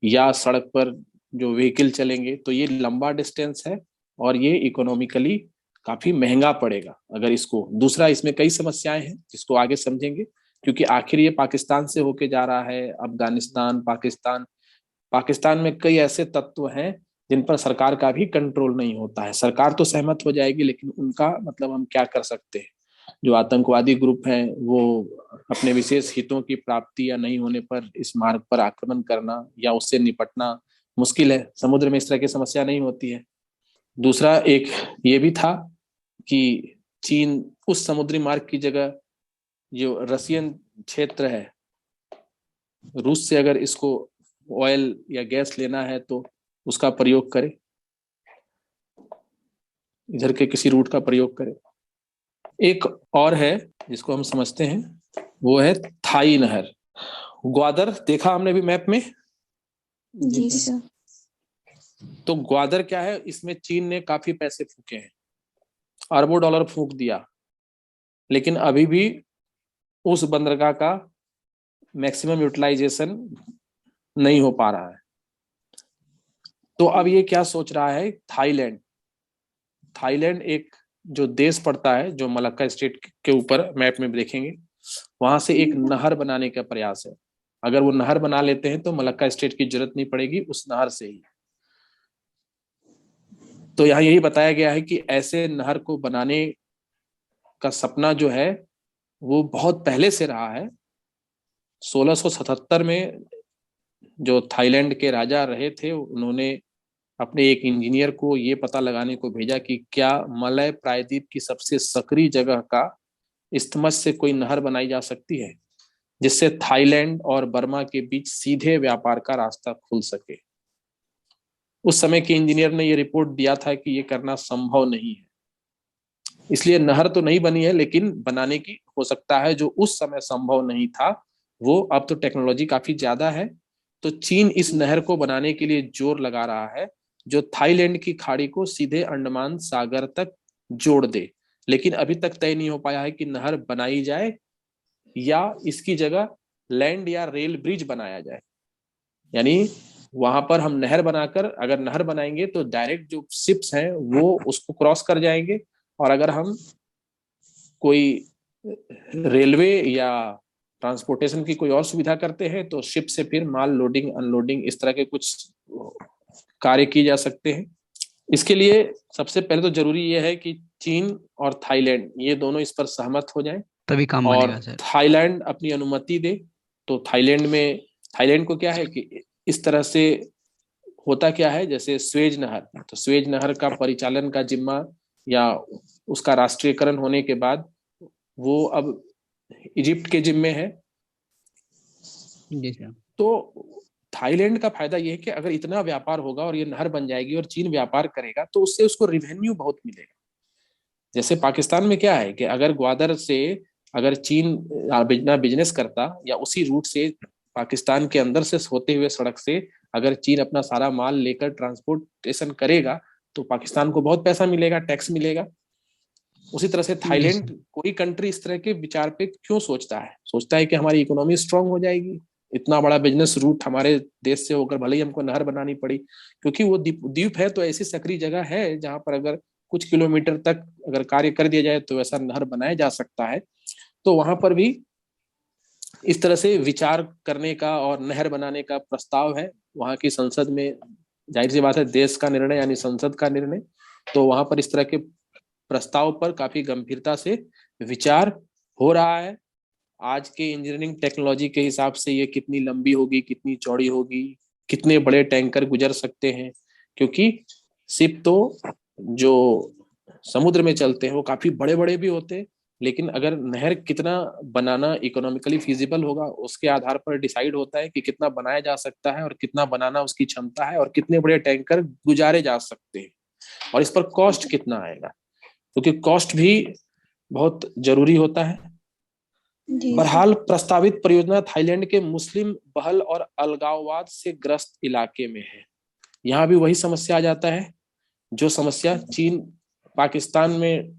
या सड़क पर जो व्हीकल चलेंगे, तो ये लंबा डिस्टेंस है और ये इकोनॉमिकली काफी महंगा पड़ेगा अगर इसको। दूसरा, इसमें कई समस्याएं हैं जिसको आगे समझेंगे, क्योंकि आखिर ये पाकिस्तान से होके जा रहा है, अफगानिस्तान, पाकिस्तान, पाकिस्तान में कई ऐसे तत्व हैं जिन पर सरकार का भी कंट्रोल नहीं होता है। सरकार तो सहमत हो जाएगी, लेकिन उनका मतलब हम क्या कर सकते हैं। जो आतंकवादी ग्रुप हैं वो अपने विशेष हितों की प्राप्ति या नहीं होने पर इस मार्ग पर आक्रमण करना या उससे निपटना मुश्किल है। समुद्र में इस तरह की समस्या नहीं होती है। दूसरा एक ये भी था कि चीन उस समुद्री मार्ग की जगह जो रसियन क्षेत्र है, रूस से अगर इसको ऑयल या गैस लेना है तो उसका प्रयोग करे, इधर के किसी रूट का प्रयोग करे। एक और है जिसको हम समझते हैं, वो है थाई नहर। ग्वादर देखा हमने भी मैप में। जी सर। तो ग्वादर क्या है, इसमें चीन ने काफी पैसे फूके हैं, अरबों डॉलर फूक दिया, लेकिन अभी भी उस बंदरगाह का मैक्सिमम यूटिलाइजेशन नहीं हो पा रहा है। तो अब ये क्या सोच रहा है, थाईलैंड, थाईलैंड एक जो देश पड़ता है जो मलक्का स्टेट के ऊपर मैप में देखेंगे, वहां से एक नहर बनाने का प्रयास है। अगर वो नहर बना लेते हैं तो मलक्का स्टेट की जरूरत नहीं पड़ेगी उस नहर से ही। तो यहाँ यही बताया गया है कि ऐसे नहर को बनाने का सपना जो है वो बहुत पहले से रहा है। 1677 में जो थाईलैंड के राजा रहे थे, उन्होंने अपने एक इंजीनियर को ये पता लगाने को भेजा कि क्या मलय प्रायद्वीप की सबसे सक्रिय जगह का इस्थमस से कोई नहर बनाई जा सकती है जिससे थाईलैंड और बर्मा के बीच सीधे व्यापार का रास्ता खुल सके। उस समय के इंजीनियर ने ये रिपोर्ट दिया था कि ये करना संभव नहीं है, इसलिए नहर तो नहीं बनी है, लेकिन बनाने की हो सकता है। जो उस समय संभव नहीं था वो अब तो टेक्नोलॉजी काफी ज्यादा है। तो चीन इस नहर को बनाने के लिए जोर लगा रहा है जो थाईलैंड की खाड़ी को सीधे अंडमान सागर तक जोड़ दे। लेकिन अभी तक तय नहीं हो पाया है कि नहर बनाई जाए या इसकी जगह लैंड या रेल ब्रिज बनाया जाए। यानी वहां पर हम नहर बनाकर, अगर नहर बनाएंगे तो डायरेक्ट जो शिप्स हैं वो उसको क्रॉस कर जाएंगे, और अगर हम कोई रेलवे या ट्रांसपोर्टेशन की कोई और सुविधा करते हैं तो शिप से फिर माल लोडिंग अनलोडिंग इस तरह के कुछ कार्य किए जा सकते हैं। इसके लिए सबसे पहले तो जरूरी यह है कि चीन और थाईलैंड ये दोनों इस पर सहमत हो जाएं, तभी काम और बनेगा सर। थाईलैंड अपनी अनुमति दे। तो थाईलैंड को क्या है कि इस तरह से होता क्या है, जैसे स्वेज नहर, तो स्वेज नहर का परिचालन का जिम्मा या उसका राष्ट्रीयकरण होने के बाद वो अब इजिप्ट के जिम्मे है। जी सर। तो थाईलैंड का फायदा ये है कि अगर इतना व्यापार होगा और ये नहर बन जाएगी और चीन व्यापार करेगा तो उससे उसको रिवेन्यू बहुत मिलेगा। जैसे पाकिस्तान में क्या है कि अगर ग्वादर से अगर चीन बिना बिजनेस करता या उसी रूट से पाकिस्तान के अंदर से होते हुए सड़क से अगर चीन अपना सारा माल लेकर ट्रांसपोर्टेशन करेगा तो पाकिस्तान को बहुत पैसा मिलेगा, टैक्स मिलेगा। उसी तरह से जी थाईलैंड, सर। कोई कंट्री इस तरह के विचार पे क्यों सोचता है? सोचता है कि हमारी इकोनॉमी स्ट्रांग हो जाएगी, इतना बड़ा बिजनेस रूट हमारे देश से होकर भले ही हमको नहर बनानी पड़ी, क्योंकि वो द्वीप है तो ऐसी सकरी जगह है जहां पर अगर कुछ किलोमीटर तक अगर कार्य कर दिया जाए तो ऐसा नहर बनाया जा सकता है। तो वहां पर भी इस तरह से विचार करने का और नहर बनाने का प्रस्ताव है वहां की संसद में। जाहिर सी बात है, देश का निर्णय यानी संसद का निर्णय, तो वहां पर इस तरह के प्रस्ताव पर काफी गंभीरता से विचार हो रहा है। आज के इंजीनियरिंग टेक्नोलॉजी के हिसाब से ये कितनी लंबी होगी, कितनी चौड़ी होगी, कितने बड़े टैंकर गुजर सकते हैं, क्योंकि शिप तो जो समुद्र में चलते हैं वो काफी बड़े बड़े भी होते हैं, लेकिन अगर नहर कितना बनाना इकोनॉमिकली फिजिबल होगा उसके आधार पर डिसाइड होता है कि कितना बनाया जा सकता है और कितना बनाना उसकी क्षमता है और कितने बड़े टैंकर गुजारे जा सकते हैं और इस पर कॉस्ट कितना आएगा, क्योंकि कॉस्ट भी बहुत जरूरी होता है। जी सर। बहरहाल प्रस्तावित परियोजना थाईलैंड के मुस्लिम बहल और अलगाववाद से ग्रस्त इलाके में है। यहाँ भी वही समस्या आ जाता है जो समस्या चीन पाकिस्तान में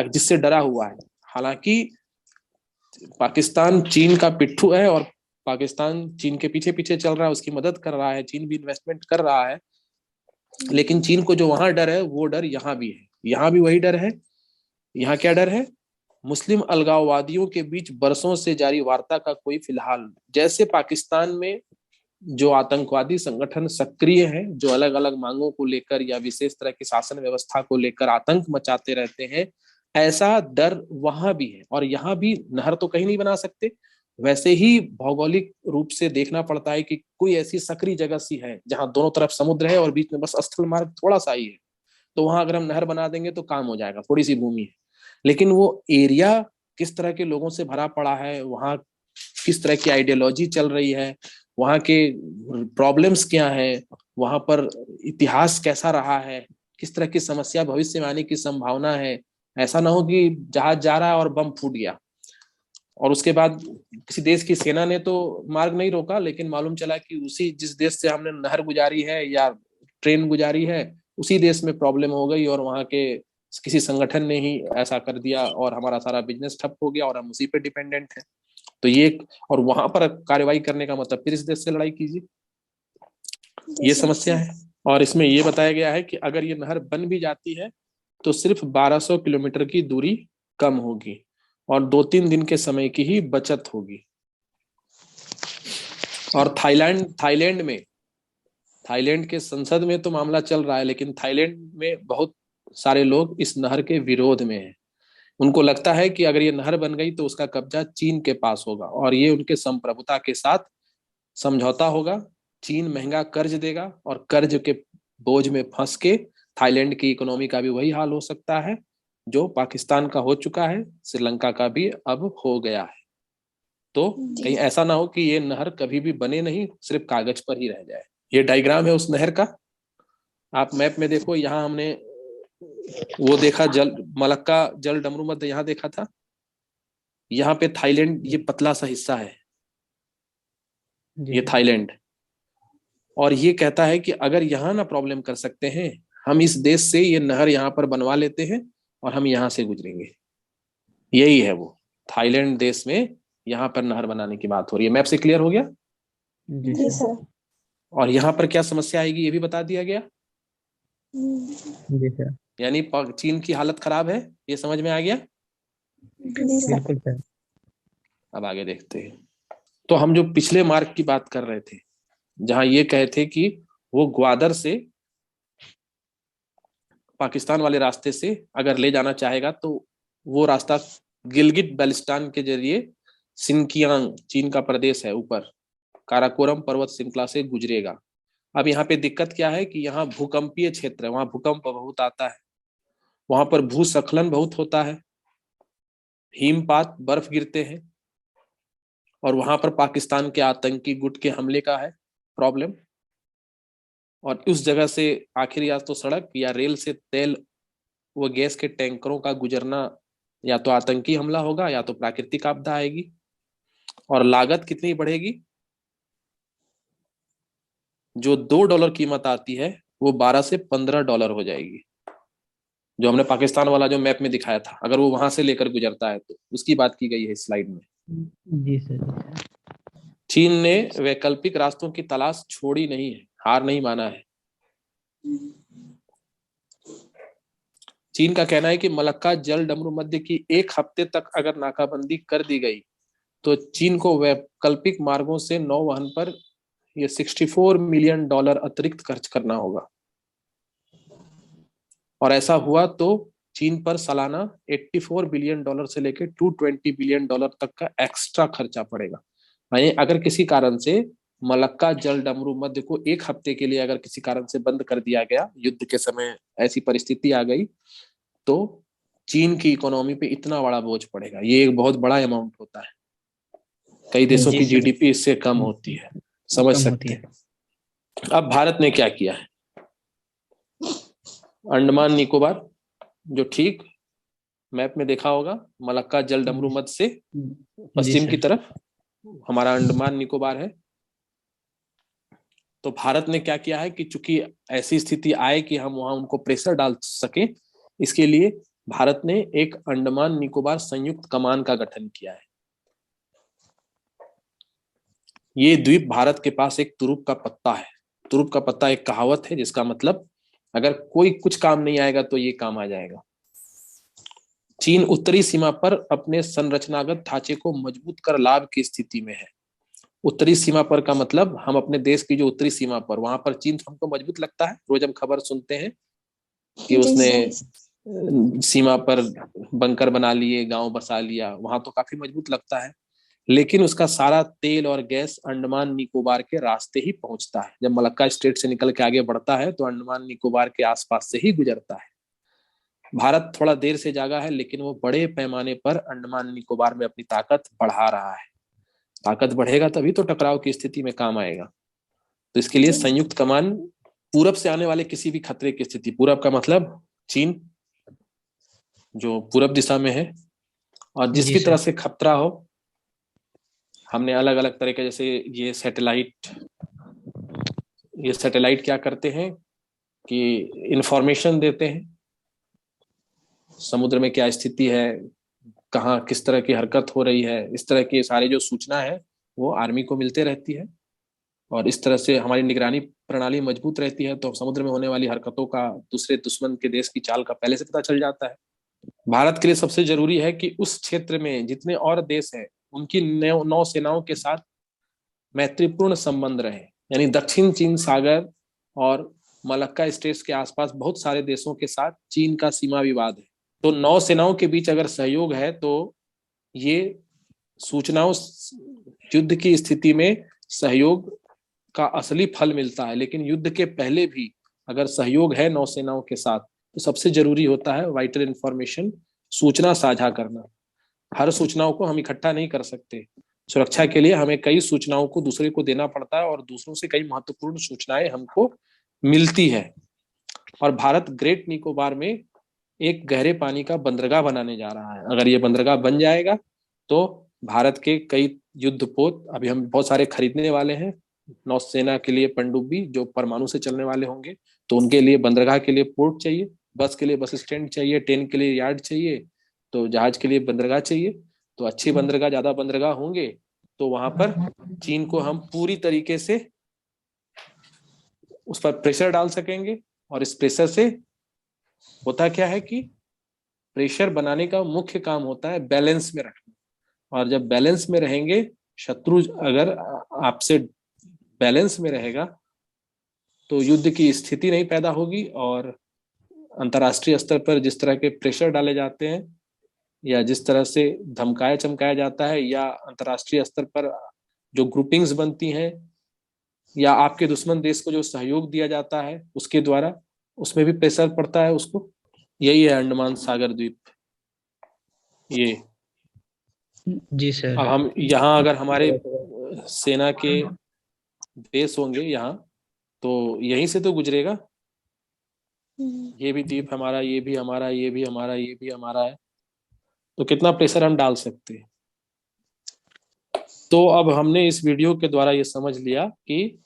जिससे डरा हुआ है। हालांकि पाकिस्तान चीन का पिट्ठू है और पाकिस्तान चीन के पीछे पीछे चल रहा है, उसकी मदद कर रहा है, चीन भी इन्वेस्टमेंट कर रहा है, लेकिन चीन को जो वहां डर है वो डर यहाँ भी है। यहाँ भी वही डर है। यहाँ क्या डर है? मुस्लिम अलगाववादियों के बीच बरसों से जारी वार्ता का कोई फिलहाल, जैसे पाकिस्तान में जो आतंकवादी संगठन सक्रिय हैं, जो अलग अलग मांगों को लेकर या विशेष तरह की शासन व्यवस्था को लेकर आतंक मचाते रहते हैं, ऐसा डर वहां भी है। और यहाँ भी नहर तो कहीं नहीं बना सकते, वैसे ही भौगोलिक रूप से देखना पड़ता है कि कोई ऐसी सक्रिय जगह सी है जहां दोनों तरफ समुद्र है और बीच में बस स्थल मार्ग थोड़ा सा ही है, तो वहां अगर हम नहर बना देंगे तो काम हो जाएगा, थोड़ी सी भूमि है। लेकिन वो एरिया किस तरह के लोगों से भरा पड़ा है, वहां किस तरह की आइडियोलॉजी चल रही है, वहां के प्रॉब्लम्स क्या है, वहां पर इतिहास कैसा रहा है, किस तरह की समस्या भविष्य में आने की संभावना है। ऐसा ना हो कि जहाज जा रहा है और बम फूट गया और उसके बाद किसी देश की सेना ने तो मार्ग नहीं रोका, लेकिन मालूम चला कि उसी जिस देश से हमने नहर गुजारी है या ट्रेन गुजारी है उसी देश में प्रॉब्लम हो गई और वहां के किसी संगठन ने ही ऐसा कर दिया और हमारा सारा बिजनेस ठप हो गया और हम उसी पे डिपेंडेंट हैं। तो ये और वहां पर कार्रवाई करने का मतलब फिर इस देश से लड़ाई कीजिए, जी ये सर। समस्या है। और इसमें ये बताया गया है कि अगर ये नहर बन भी जाती है तो सिर्फ 1200 किलोमीटर की दूरी कम होगी और 2-3 दिन के समय की ही बचत होगी। और थाईलैंड के संसद में तो मामला चल रहा है, लेकिन थाईलैंड में बहुत सारे लोग इस नहर के विरोध में हैं। उनको लगता है कि अगर ये नहर बन गई तो उसका कब्जा चीन के पास होगा और ये उनके संप्रभुता के साथ समझौता होगा। चीन महंगा कर्ज देगा और कर्ज के बोझ में फंस के थाईलैंड की इकोनॉमी का भी वही हाल हो सकता है जो पाकिस्तान का हो चुका है, श्रीलंका का भी अब हो गया है। तो जी कहीं ऐसा ना हो कि ये नहर कभी भी बने नहीं, सिर्फ कागज पर ही रह जाए। ये डायग्राम है उस नहर का, आप मैप में देखो। यहाँ हमने वो देखा जल मलक्का जल डमरू मध्य यहाँ देखा था, यहाँ पे थाईलैंड ये पतला सा हिस्सा है, जी ये सर। थाईलैंड। और ये कहता है कि अगर यहाँ ना प्रॉब्लम कर सकते हैं, हम इस देश से ये नहर यहाँ पर बनवा लेते हैं और हम यहाँ से गुजरेंगे। यही है वो थाईलैंड देश में यहाँ पर नहर बनाने की बात हो रही है। मैप से क्लियर हो गया? जी जी सर। सर। और यहाँ पर क्या समस्या आएगी ये भी बता दिया गया। जी सर। यानी चीन की हालत खराब है, ये समझ में आ गया। जी सर। बिल्कुल सर। अब आगे देखते हैं। तो हम जो पिछले मार्ग की बात कर रहे थे, जहां ये कहे थे कि वो ग्वादर से पाकिस्तान वाले रास्ते से अगर ले जाना चाहेगा तो वो रास्ता गिलगिट बल्टिस्तान के जरिए सिनकियांग, चीन का प्रदेश है ऊपर, काराकोरम पर्वत श्रृंखला से गुजरेगा। अब यहाँ पे दिक्कत क्या है कि यहाँ भूकंपीय क्षेत्र है, वहां भूकंप बहुत आता है, वहां पर भूस्खलन बहुत होता है, हिमपात, बर्फ गिरते हैं और वहां पर पाकिस्तान के आतंकी गुट के हमले का है प्रॉब्लम, और उस जगह से आखिर या तो सड़क या रेल से तेल व गैस के टैंकरों का गुजरना या तो आतंकी हमला होगा या तो प्राकृतिक आपदा आएगी। और लागत कितनी बढ़ेगी? जो $2 कीमत आती है वो $12 से $15 हो जाएगी। जो हमने पाकिस्तान वाला जो मैप में दिखाया था, अगर वो वहां से लेकर गुजरता है तो उसकी बात की गई है इस स्लाइड में। जी सर, जी सर। चीन ने वैकल्पिक रास्तों की तलाश छोड़ी नहीं है, हार नहीं माना है। चीन का कहना है कि मलक्का जल डमरू मध्य की 1 हफ्ते तक अगर नाकाबंदी कर दी गई तो चीन को वैकल्पिक मार्गों से नौवहन पर ये $64 मिलियन अतिरिक्त खर्च करना होगा। और ऐसा हुआ तो चीन पर सालाना $84 बिलियन से लेकर $220 बिलियन तक का एक्स्ट्रा खर्चा पड़ेगा। यानी अगर किसी कारण से मलक्का जल डमरू मध्य को 1 हफ्ते के लिए अगर किसी कारण से बंद कर दिया गया, युद्ध के समय ऐसी परिस्थिति आ गई, तो चीन की इकोनॉमी पे इतना बड़ा बोझ पड़ेगा। ये एक बहुत बड़ा अमाउंट होता है, कई देशों जी की सर। जीडीपी इससे कम होती है, समझ कम होती सकते है। हैं। अब भारत ने क्या किया है? अंडमान निकोबार, जो ठीक मैप में देखा होगा, मलक्का जल डमरू मध्य से जी पश्चिम की सर। तरफ हमारा अंडमान निकोबार है। तो भारत ने क्या किया है कि चूंकि ऐसी स्थिति आए कि हम वहां उनको प्रेशर डाल सके, इसके लिए भारत ने एक अंडमान निकोबार संयुक्त कमान का गठन किया है। ये द्वीप भारत के पास एक तुरुप का पत्ता है। तुरुप का पत्ता एक कहावत है जिसका मतलब अगर कोई कुछ काम नहीं आएगा तो ये काम आ जाएगा। चीन उत्तरी सीमा पर अपने संरचनागत ढांचे को मजबूत कर लाभ की स्थिति में है। उत्तरी सीमा पर का मतलब हम अपने देश की जो उत्तरी सीमा पर, वहां पर चीन हमको मजबूत लगता है। रोज हम खबर सुनते हैं कि जी उसने सर। सीमा पर बंकर बना लिए, गांव बसा लिया, वहां तो काफी मजबूत लगता है। लेकिन उसका सारा तेल और गैस अंडमान निकोबार के रास्ते ही पहुंचता है। जब मलक्का स्टेट से निकल के आगे बढ़ता है तो अंडमान निकोबार के आसपास से ही गुजरता है। भारत थोड़ा देर से जागा है, लेकिन वो बड़े पैमाने पर अंडमान निकोबार में अपनी ताकत बढ़ा रहा है। ताकत बढ़ेगा तभी तो टकराव की स्थिति में काम आएगा। तो इसके लिए संयुक्त कमान पूरब से आने वाले किसी भी खतरे की स्थिति, पूरब का मतलब चीन जो पूरब दिशा में है, और जी जिसकी तरह सर। से खतरा हो, हमने अलग अलग तरह के, जैसे ये सैटेलाइट क्या करते हैं कि इंफॉर्मेशन देते हैं, समुद्र में क्या स्थिति है, कहाँ किस तरह की हरकत हो रही है, इस तरह की सारी जो सूचना है वो आर्मी को मिलते रहती है। और इस तरह से हमारी निगरानी प्रणाली मजबूत रहती है, तो समुद्र में होने वाली हरकतों का दूसरे दुश्मन के देश की चाल का पहले से पता चल जाता है। भारत के लिए सबसे जरूरी है कि उस क्षेत्र में जितने और देश हैं उनकी नौसेनाओं के साथ मैत्रीपूर्ण संबंध रहे। यानी दक्षिण चीन सागर और मलक्का स्टेट्स के आसपास बहुत सारे देशों के साथ चीन का सीमा विवाद है। तो नौसेनाओं के बीच अगर सहयोग है तो ये सूचनाओं, युद्ध की स्थिति में सहयोग का असली फल मिलता है। लेकिन युद्ध के पहले भी अगर सहयोग है नौसेनाओं के साथ तो सबसे जरूरी होता है वाइटल इंफॉर्मेशन, सूचना साझा करना। हर सूचनाओं को हम इकट्ठा नहीं कर सकते। सुरक्षा के लिए हमें कई सूचनाओं को दूसरे को देना पड़ता है और दूसरों से कई महत्वपूर्ण सूचनाएं हमको मिलती है। और भारत ग्रेट निकोबार में एक गहरे पानी का बंदरगाह बनाने जा रहा है। अगर ये बंदरगाह बन जाएगा तो भारत के कई युद्धपोत अभी हम बहुत सारे खरीदने वाले हैं। नौसेना के लिए पनडुब्बी जो परमाणु से चलने वाले होंगे, तो उनके लिए बंदरगाह के लिए पोर्ट चाहिए, बस के लिए बस स्टैंड चाहिए, ट्रेन के लिए यार्ड चाहिए, तो जहाज के लिए बंदरगाह चाहिए। तो अच्छी बंदरगाह, ज्यादा बंदरगाह होंगे तो वहां पर चीन को हम पूरी तरीके से उस पर प्रेशर डाल सकेंगे। और इस प्रेशर से होता क्या है कि प्रेशर बनाने का मुख्य काम होता है बैलेंस में रखना। और जब बैलेंस में रहेंगे, शत्रु अगर आपसे बैलेंस में रहेगा तो युद्ध की स्थिति नहीं पैदा होगी। और अंतर्राष्ट्रीय स्तर पर जिस तरह के प्रेशर डाले जाते हैं या जिस तरह से धमकाया चमकाया जाता है, या अंतर्राष्ट्रीय स्तर पर जो ग्रुपिंग्स बनती हैं, या आपके दुश्मन देश को जो सहयोग दिया जाता है उसके द्वारा, उसमें भी प्रेशर पड़ता है उसको। यही है अंडमान सागर द्वीप। ये जी सर। अब हम यहाँ अगर हमारे सेना के बेस होंगे यहाँ, तो यहीं से तो गुजरेगा। ये भी द्वीप हमारा, ये भी हमारा, ये भी हमारा, ये भी हमारा है, तो कितना प्रेशर हम डाल सकते हैं। तो अब हमने इस वीडियो के द्वारा ये समझ लिया कि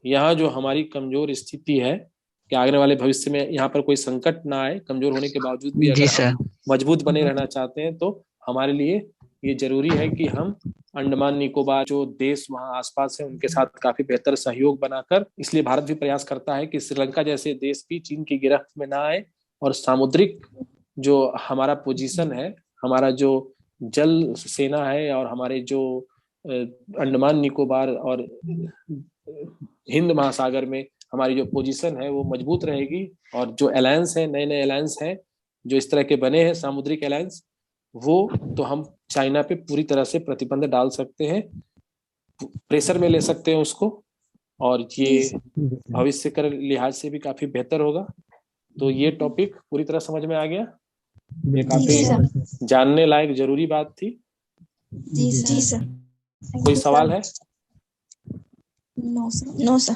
यहाँ जो हमारी कमजोर स्थिति है, कि आने वाले भविष्य में यहाँ पर कोई संकट ना आए, कमजोर होने के बावजूद भी जी अगर सर। हम मजबूत बने रहना चाहते हैं, तो हमारे लिए ये जरूरी है कि हम अंडमान निकोबार जो देश वहाँ आसपास है उनके साथ काफी बेहतर सहयोग बनाकर, इसलिए भारत भी प्रयास करता है कि श्रीलंका जैसे देश भी चीन की गिरफ्त में ना आए, और सामुद्रिक जो हमारा पोजीशन है, हमारा जो जल सेना है, और हमारे जो अंडमान निकोबार और हिंद महासागर में हमारी जो पोजीशन है वो मजबूत रहेगी। और जो अलायंस है, नए नए अलायंस हैं जो इस तरह के बने हैं, सामुद्रिक अलायंस, वो तो हम चाइना पे पूरी तरह से प्रतिबंध डाल सकते हैं, प्रेशर में ले सकते हैं उसको, और ये भविष्य कर लिहाज से भी काफी बेहतर होगा। तो ये टॉपिक पूरी तरह समझ में आ गया, ये काफी जानने लायक जरूरी बात थी। जी सर। कोई सवाल है? No sir.